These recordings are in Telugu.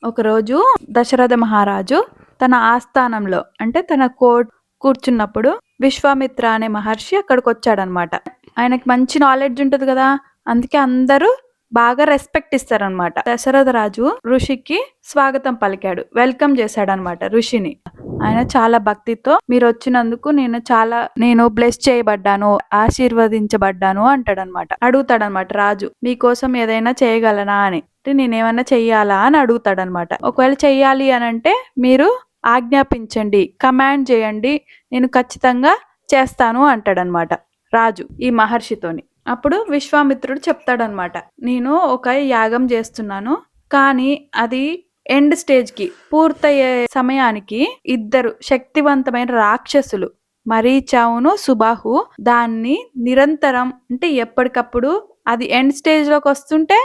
ఒకరోజు దశరథ మహారాజు తన ఆస్థానంలో అంటే తన కోర్ట్ కూర్చున్నప్పుడు విశ్వామిత్ర అనే మహర్షి అక్కడికి వచ్చాడనమాట. ఆయనకి మంచి నాలెడ్జ్ ఉంటుంది కదా, అందుకే అందరూ బాగా రెస్పెక్ట్ ఇస్తారనమాట. దశరథ రాజు ఋషికి స్వాగతం పలికాడు, వెల్కమ్ చేశాడనమాట ఋషిని. ఆయన చాలా భక్తితో మీరు వచ్చినందుకు నేను బ్లెస్ చేయబడ్డాను, ఆశీర్వదించబడ్డాను అంటాడనమాట. అడుగుతాడనమాట రాజు, మీకోసం ఏదైనా చేయగలనా అని. నేనేమన్నా చెయ్యాలా అని అడుగుతాడనమాట. ఒకవేళ చెయ్యాలి అని అంటే మీరు ఆజ్ఞాపించండి, కమాండ్ చేయండి, నేను ఖచ్చితంగా చేస్తాను అంటాడనమాట రాజు ఈ మహర్షితోని. అప్పుడు విశ్వామిత్రుడు చెప్తాడనమాట, నేను ఒక యాగం చేస్తున్నాను, కానీ అది ఎండ్ స్టేజ్ కి పూర్తయ్యే సమయానికి ఇద్దరు శక్తివంతమైన రాక్షసులు మరీచావును సుబాహు దాన్ని నిరంతరం అంటే ఎప్పటికప్పుడు అది ఎండ్ స్టేజ్ లోకి వస్తుంటే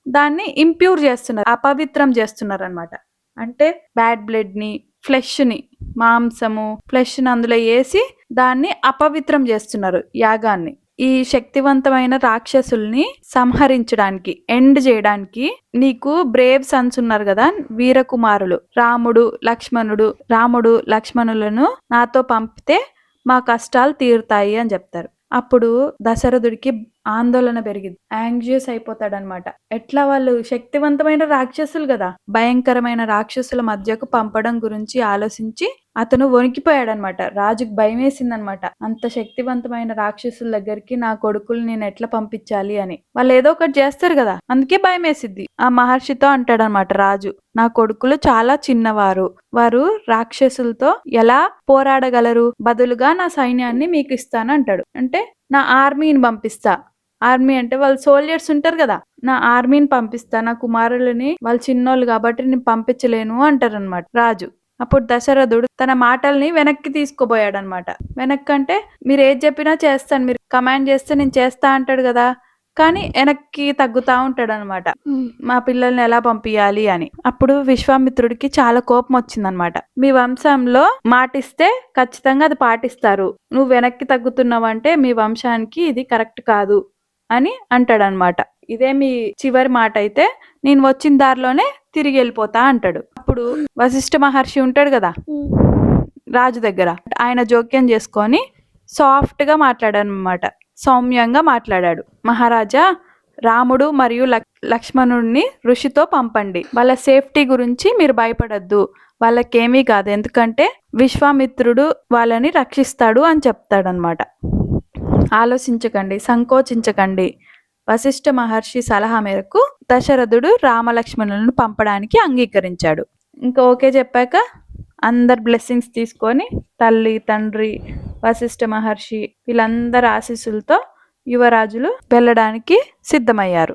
దాన్ని ఇంప్యూర్ చేస్తున్నారు, అపవిత్రం చేస్తున్నారు అనమాట. అంటే బ్యాడ్ బ్లడ్ ని, ఫ్లెష్ ని, మాంసము ఫ్లెష్ ని అందులో వేసి దాన్ని అపవిత్రం చేస్తున్నారు యాగాన్ని. ఈ శక్తివంతమైన రాక్షసుల్ని సంహరించడానికి, ఎండ్ చేయడానికి నీకు బ్రేవ్ సన్స్ ఉన్నారు కదా, వీరకుమారులు రాముడు లక్ష్మణులను నాతో పంపితే మా కష్టాలు తీరుతాయి అని చెప్తారు. అప్పుడు దశరథుడికి ఆందోళన పెరిగింది, యాంగ్జియస్ అయిపోతాడనమాట. ఎట్లా వాళ్ళు శక్తివంతమైన రాక్షసులు కదా, భయంకరమైన రాక్షసుల మధ్యకు పంపడం గురించి ఆలోచించి అతను వణికిపోయాడనమాట. రాజుకు భయం వేసిందనమాట, అంత శక్తివంతమైన రాక్షసుల దగ్గరికి నా కొడుకులు నేను ఎట్లా పంపించాలి అని. వాళ్ళు ఏదో ఒకటి చేస్తారు కదా, అందుకే భయం వేసిద్ది. ఆ మహర్షితో అంటాడనమాట రాజు, నా కొడుకులు చాలా చిన్నవారు, వారు రాక్షసులతో ఎలా పోరాడగలరు, బదులుగా నా సైన్యాన్ని మీకు ఇస్తాను అంటాడు. అంటే నా ఆర్మీని పంపిస్తా, ఆర్మీ అంటే వాళ్ళు సోల్జర్స్ ఉంటారు కదా, నా ఆర్మీని పంపిస్తా, నా కుమారులని వాళ్ళు చిన్నోళ్ళు కాబట్టి నేను పంపించలేను అంటారనమాట రాజు. అప్పుడు దశరథుడు తన మాటల్ని వెనక్కి తీసుకోబోయాడనమాట. వెనక్కి అంటే మీరు ఏది చెప్పినా చేస్తాను, మీరు కమాండ్ చేస్తే నేను చేస్తా అంటాడు కదా, కానీ వెనక్కి తగ్గుతా ఉంటాడు అనమాట, మా పిల్లల్ని ఎలా పంపించాలి అని. అప్పుడు విశ్వామిత్రుడికి చాలా కోపం వచ్చిందనమాట. మీ వంశంలో మాటిస్తే ఖచ్చితంగా అది పాటిస్తారు, నువ్వు వెనక్కి తగ్గుతున్నావంటే మీ వంశానికి ఇది కరెక్ట్ కాదు అని అంటాడనమాట. ఇదే మీ చివరి మాట అయితే నేను వచ్చిన దారిలోనే తిరిగి వెళ్ళిపోతా అంటాడు. అప్పుడు వశిష్ఠ మహర్షి ఉంటాడు కదా రాజు దగ్గర, ఆయన జోక్యం చేసుకొని సాఫ్ట్ గా మాట్లాడాడనమాట, సౌమ్యంగా మాట్లాడాడు. మహారాజా, రాముడు మరియు లక్ష్మణుడిని ఋషితో పంపండి, వాళ్ళ సేఫ్టీ గురించి మీరు భయపడద్దు, వాళ్ళకేమీ కాదు, ఎందుకంటే విశ్వామిత్రుడు వాళ్ళని రక్షిస్తాడు అని చెప్తాడనమాట. ఆలోచించకండి, సంకోచించకండి. వశిష్ఠ మహర్షి సలహా మేరకు దశరథుడు రామలక్ష్మణులను పంపడానికి అంగీకరించాడు. ఇంకా ఓకే చెప్పాక అందరు బ్లెస్సింగ్స్ తీసుకొని తల్లి, తండ్రి, వశిష్ఠ మహర్షి వీళ్ళందరి ఆశీస్సులతో యువరాజులు వెళ్ళడానికి సిద్ధమయ్యారు.